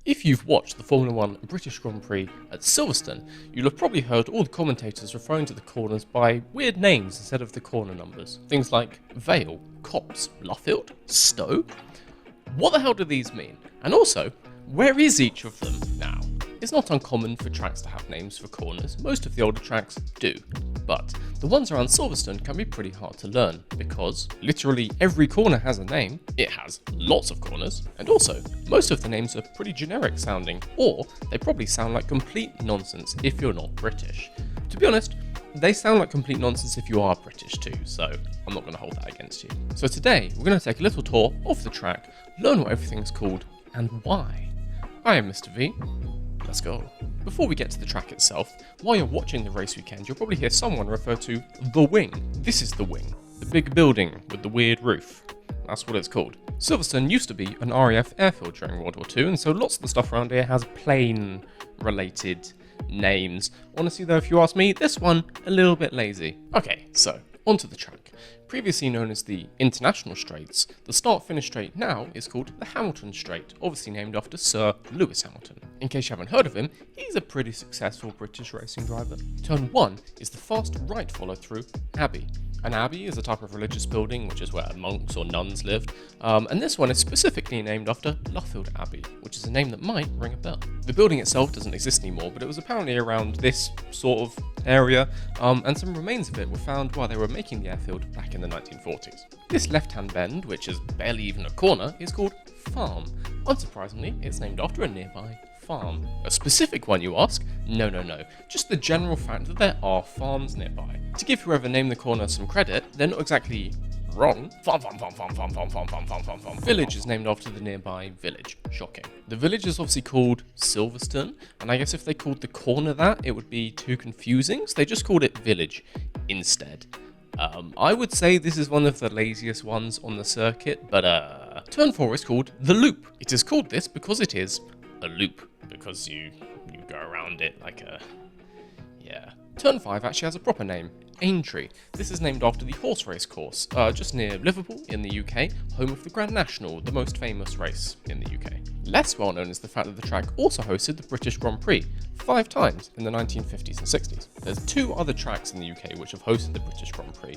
If you've watched the Formula 1 British Grand Prix at Silverstone, you'll have probably heard all the commentators referring to the corners by weird names instead of the corner numbers. Things like Vale, Copse, Luffield, Stowe. What the hell do these mean? And also, where is each of them now? It's not uncommon for tracks to have names for corners, most of the older tracks do. But the ones around Silverstone can be pretty hard to learn because literally every corner has a name, it has lots of corners, and also most of the names are pretty generic sounding, or they probably sound like complete nonsense if you're not British. To be honest, they sound like complete nonsense if you are British too, so I'm not going to hold that against you. So today we're going to take a little tour of the track, learn what everything's called, and why. I am Mr. V. Let's go. Before we get to the track itself, while you're watching the race weekend, you'll probably hear someone refer to the wing. This is the wing, the big building with the weird roof. That's what it's called. Silverstone used to be an RAF airfield during World War II, and so lots of the stuff around here has plane-related names. Honestly though, if you ask me, this one, a little bit lazy. Okay, so, onto the track. Previously known as the International Straights, the start-finish straight now is called the Hamilton Straight, obviously named after Sir Lewis Hamilton. In case you haven't heard of him, he's a pretty successful British racing driver. Turn 1 is the fast right follow-through, Abbey. An abbey is a type of religious building which is where monks or nuns lived, and this one is specifically named after Luffield Abbey, which is a name that might ring a bell. The building itself doesn't exist anymore, but it was apparently around this sort of area, and some remains of it were found while they were making the airfield back in the 1940s. This left-hand bend, which is barely even a corner, is called Farm. Unsurprisingly, it's named after a nearby farm. A specific one, you ask? No. Just the general fact that there are farms nearby. To give whoever named the corner some credit, they're not exactly wrong. Farm. Village is named after the nearby village. Shocking. The village is obviously called Silverstone, and I guess if they called the corner that, it would be too confusing, so they just called it Village instead. I would say this is one of the laziest ones on the circuit, but Turn 4 is called The Loop. It is called this because it is a loop, because you go around it like a... yeah. Turn 5 actually has a proper name, Aintree. This is named after the horse race course, just near Liverpool in the UK, home of the Grand National, the most famous race in the UK. Less well known is the fact that the track also hosted the British Grand Prix 5 times in the 1950s and 60s. There's 2 other tracks in the UK which have hosted the British Grand Prix.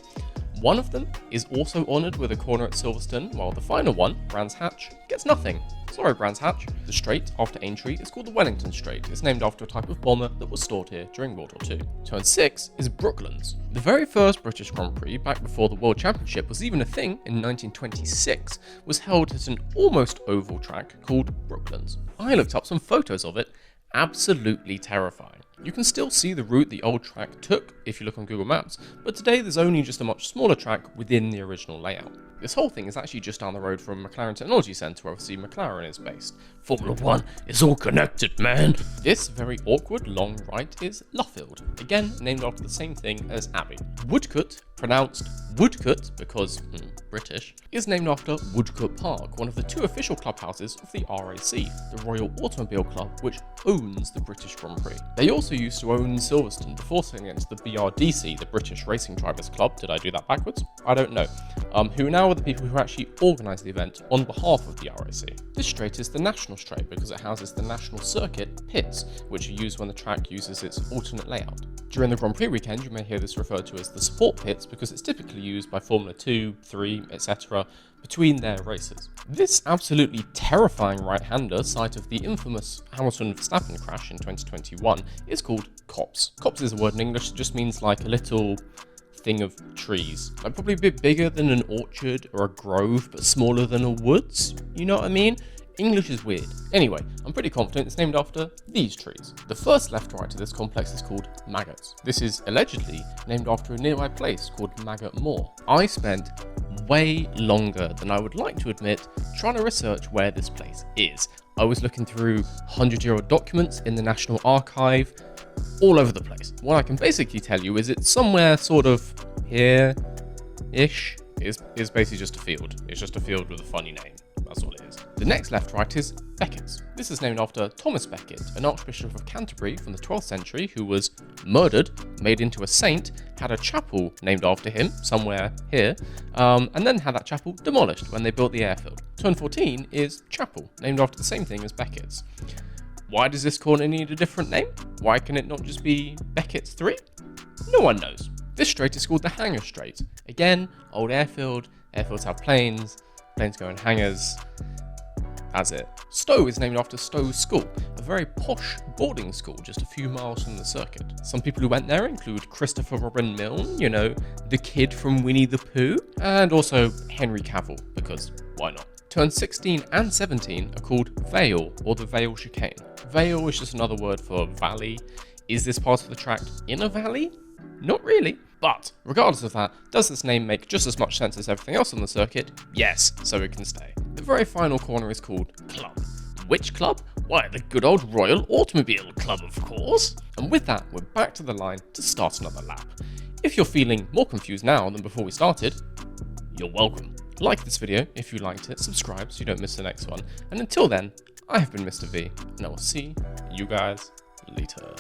One of them is also honoured with a corner at Silverstone, while the final one, Brands Hatch, gets nothing. Sorry, Brands Hatch. The straight after Aintree is called the Wellington Straight. It's named after a type of bomber that was stored here during World War II. Turn 6 is Brooklands. The very first British Grand Prix, back before the World Championship was even a thing in 1926, was held at an almost oval track called Brooklands. I looked up some photos of it. Absolutely terrifying. You can still see the route the old track took if you look on Google Maps, but today there's only just a much smaller track within the original layout. This whole thing is actually just down the road from McLaren Technology Centre, where obviously McLaren is based. Formula 1 is all connected, man! This very awkward long right is Luffield, again named after the same thing as Abbey. Woodcote, pronounced Woodcote because British, is named after Woodcote Park, one of the 2 official clubhouses of the RAC, the Royal Automobile Club, which owns the British Grand Prix. They also used to own Silverstone before selling it to the BRDC, the British Racing Drivers Club. Did I do that backwards? I don't know. Who now are the people who actually organise the event on behalf of the RAC. This straight is the National Straight because it houses the National Circuit pits, which are used when the track uses its alternate layout. During the Grand Prix weekend, you may hear this referred to as the support pits because it's typically used by Formula 2, 3, etc. between their races. This absolutely terrifying right-hander, site of the infamous Hamilton-Verstappen crash in 2021, is called Copse. Copse is a word in English that just means like a little thing of trees. Like probably a bit bigger than an orchard or a grove, but smaller than a woods, you know what I mean? English is weird. Anyway, I'm pretty confident it's named after these trees. The first left right to this complex is called Maggots. This is allegedly named after a nearby place called Maggot Moor. I spent way longer than I would like to admit trying to research where this place is. I was looking through 100-year-old documents in the National Archive, all over the place. What I can basically tell you is it's somewhere sort of here-ish. It's basically just a field. It's just a field with a funny name. That's all it is. The next left-right is Beckett's. This is named after Thomas Becket, an Archbishop of Canterbury from the 12th century who was murdered, made into a saint, had a chapel named after him somewhere here, and then had that chapel demolished when they built the airfield. Turn 14 is Chapel, named after the same thing as Beckett's. Why does this corner need a different name? Why can it not just be Beckett's 3? No one knows. This straight is called the Hangar Straight. Again, old airfield, airfields have planes go in hangars. That's it. Stowe is named after Stowe School, a very posh boarding school just a few miles from the circuit. Some people who went there include Christopher Robin Milne, you know, the kid from Winnie the Pooh, and also Henry Cavill, because why not? Turns 16 and 17 are called Vale, or the Vale Chicane. Vale is just another word for valley. Is this part of the track in a valley? Not really. But, regardless of that, does this name make just as much sense as everything else on the circuit? Yes, so it can stay. The very final corner is called Club. Which club? Why, the good old Royal Automobile Club, of course. And with that, we're back to the line to start another lap. If you're feeling more confused now than before we started, you're welcome. Like this video if you liked it, subscribe so you don't miss the next one, and until then, I have been Mr. V, and I will see you guys later.